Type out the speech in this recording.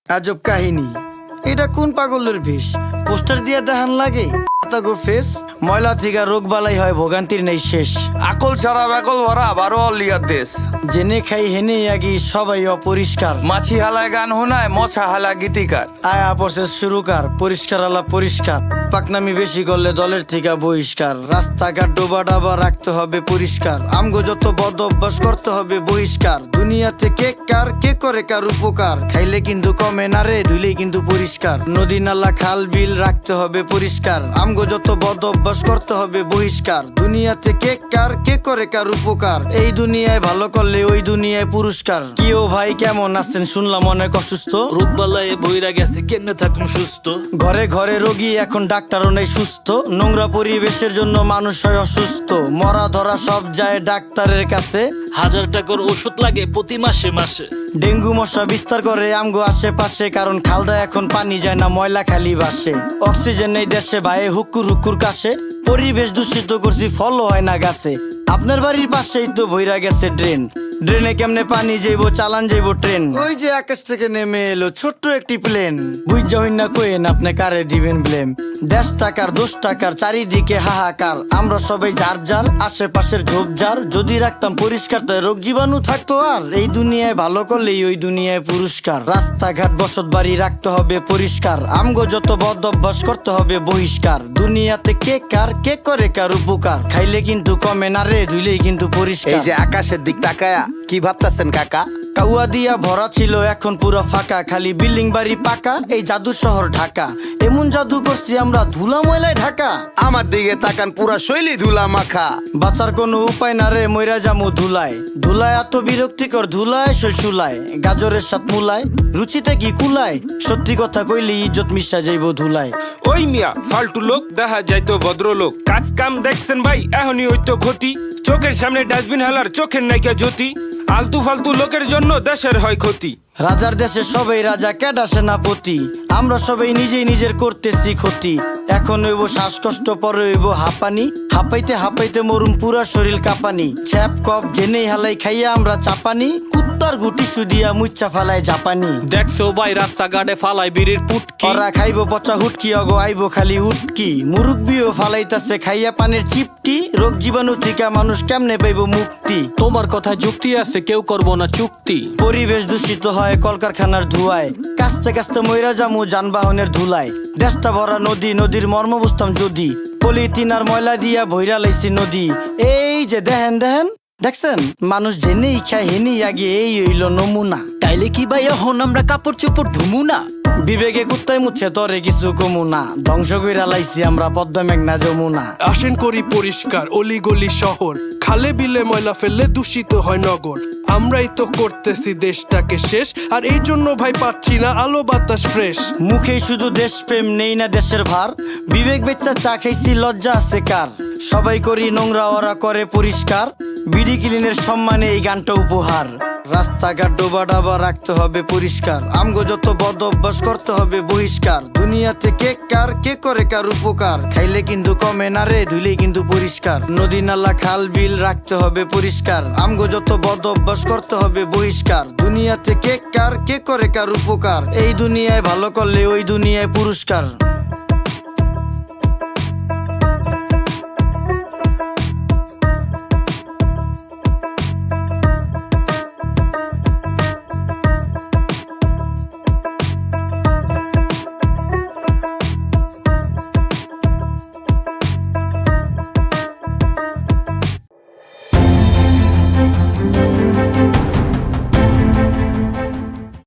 আজব কাহিনী। এটা কোন পাগলের বেশ? পোস্টার দিয়ে দেখান লাগে গো ফেস। ময়লা থেকে রোগ বালাই হয়, ভোগান্তির নেই শেষ। আকল ছাড়া ব্যাকল ভরা বারো অলিয়ার দেশ। জেনে খাই হেনে আগি সবাই অপরিষ্কার। মাছি হালায় গান হোনায় মছা হালা গীতিকার। আয়া প্রসেস শুরুকার, পরিষ্কার আলা পরিষ্কার। পাকনামি বেশি করলে দলের থেকে বহিষ্কার। রাস্তাঘাট ডোবা ডাবা রাখতে হবে পরিষ্কার। আমগো যত বদ অভ্যাস করতে হবে বহিষ্কার। দুনিয়াতে কে কার কে করে কার উপকার, খাইলে কিন্তু কমে না রে, ধুইলেই কিন্তু পরিষ্কার। নদী নালা খাল বিল রাখতে হবে পরিষ্কার। আমগো যত বদ অভ্যাস করতে হবে বহিষ্কার। দুনিয়াতে কে কার কে করে কার উপকার, এই দুনিয়ায় ভালো করলে ওই দুনিয়ায় পুরস্কার। কি ও ভাই কেমন আছেন? শুনলাম অনেক অসুস্থ। রোগবালায় বইরা গেছে, কেমনে থাকুন সুস্থ? ঘরে ঘরে রোগী, এখন ডাক্তারও নেই সুস্থ। নোংরা পরিবেশের জন্য মানুষ হয় অসুস্থ। মরা ধরা সব যায় ডাক্তারের কাছে। 1000 টাকার ওষুধ লাগে প্রতি মাসে মাসে। ডেঙ্গু মশা বিস্তার করে আমগো আশেপাশে, কারণ খালদা এখন পানি যায় না, ময়লা খালি ভাসে। অক্সিজেন নেই দেশে ভাই, হুকুর হুকুর কাশে। পরিবেশ দূষিত করছি, ফল হয় না গাছে। আপনার বাড়ির পাশেই তো ভইরা গেছে ড্রেন। ড্রেনে কেমনে পানি যাইবো, চালান যাইবো ট্রেন। ওই যে আকাশ থেকে নেমে এলো ছোট্ট একটি প্লেন। বুঝা হইন না কোয়েন আপনি কারে দিবেন ব্লেম। 10 টাকার 10 টাকার চারিদিকে হাহাকার। আমরা সবাই যার যার আশেপাশের ঝোপঝাড় যদি রাখতাম পরিষ্কার, তাই রোগ জীবাণু থাকতো আর। এই দুনিয়ায় ভালো করলেই ওই দুনিয়ায় পুরস্কার। রাস্তাঘাট বসত বাড়ি রাখতে হবে পরিষ্কার। আমগো যত বদ অভ্যাস করতে হবে বহিষ্কার। দুনিয়াতে কে কার কে করে কার উপকার, খাইলে কিন্তু কমে না রে, ধুইলেই কিন্তু এই পরিষ্কার। যে আকাশের দিক তাকায়া কি ভাবতাছেন কাকা? কাউয়া দিয়া ভরা ছিল, এখন পুরো ফাঁকা। খালি বিল্ডিং বাড়ি পাকা, এই জাদু শহর ঢাকা। এমন জাদু করছি আমরা, ধুলা ময়লায় ঢাকা। আমার দিকে তাকান, পুরা শৈলী ধুলা মাখা। বাঁচার কোনো উপায় না রে, মইরা জামু ধুলায়। ধুলায় এত বিরক্তিকর, ধুলায় শৈশুলায়। গাজরের সাথ মুলায়, রুচিতে কি কুলায়? সত্যি কথা কইলে ইজ্জত মিশা যাইব ধুলায়। ওই মিয়া ফালতু লোক দেখা যাইতো ভদ্রলোক। কাজ কাম দেখছেন ভাই, এখনই হইতো ক্ষতি। চোখের সামনে ডাস্টবিন হালার চোখের নাইকা জ্যোতি। আলতু ফালতু লোকের জন্য দেশের হয় ক্ষতি। রাজার দেশে সবাই রাজা, কেডা সেনাপতি। আমরা সবাই নিজেই নিজের করতেছি ক্ষতি। এখন হইব শ্বাসকষ্ট, পরে হইব হাঁপানি। হাঁপাইতে হাঁপাইতে মরুম, পুরা শরীর কাঁপানি। ছ্যাপ কপ জেনেই হালাই খাইয়া আমরা চাপানি। কুত্তার গুটি সুদিয়া মুচ্চা ফালায় জাপানি। দেখছো ভাই রাস্তাঘাটে ফালাই বিড়ির পুটকি। ওরা খাইব পচা হুটকি, অগো আইব খালি উটকি। মুরুব্বিও ফালাইতাছে খাইয়া পানির চিপটি। রোগ জীবাণু থেকে মানুষ কেমনে পাইব মুক্তি? তোমার কথা যুক্তি আছে, কেউ করবো না চুক্তি। পরিবেশ দূষিত হয় কলকারখানার ধুয়ায়। কাস্তে কাস্তে মইরা জামু যানবাহনের ধুলায়। দেশটা ভরা নদী, নদীর মর্ম বুঝতাম যদি। পলিথিন আর ময়লা দিয়া ভইরা লাইছি নদী। এই যে দেখেন দেখেন, দেখছেন মানুষ জেনেই খায় হেনেই আগে, এই হইল নমুনা। তাইলে কি ভাই এখন আমরা কাপড় চোপড় ধুমু না? বিবেকে কুত্তায় মুচ্ছে তরে কিছু কমু না। ধ্বংস কইরা লাইছি আমরা পদ্মা মেঘনা যমুনা। আসেন করি পরিষ্কার অলিগলি শহর। খালে বিলে ময়লা ফেললে দূষিত হয় নগর। আমরাই তো করতেছি দেশটাকে শেষ, আর এই জন্য ভাই পাচ্ছি না আলো বাতাস ফ্রেশ। মুখে শুধু দেশপ্রেম, নেই না দেশের ভার। বিবেক বেচ্চা চা খাইছি, লজ্জা আছে কার? সবাই করি নোংরা, ওরা করে পরিষ্কার। বিডি ক্লিনের সম্মানে এই গানটা উপহার। রাস্তাঘাট ডোবা ডাবা রাখতে হবে পরিষ্কার। আমগো যত বদ অভ্যাস করতে হবে বহিষ্কার। দুনিয়াতে কে কার কে করে কার উপকার, খাইলে কিন্তু কমে না রে, ধুইলেই কিন্তু পরিষ্কার। নদী নালা খাল বিল রাখতে হবে পরিষ্কার। আমগো যত বদ অভ্যাস করতে হবে বহিষ্কার। দুনিয়াতে কে কার কে করে কার উপকার, এই দুনিয়ায় ভালো করলে ওই দুনিয়ায় পুরস্কার।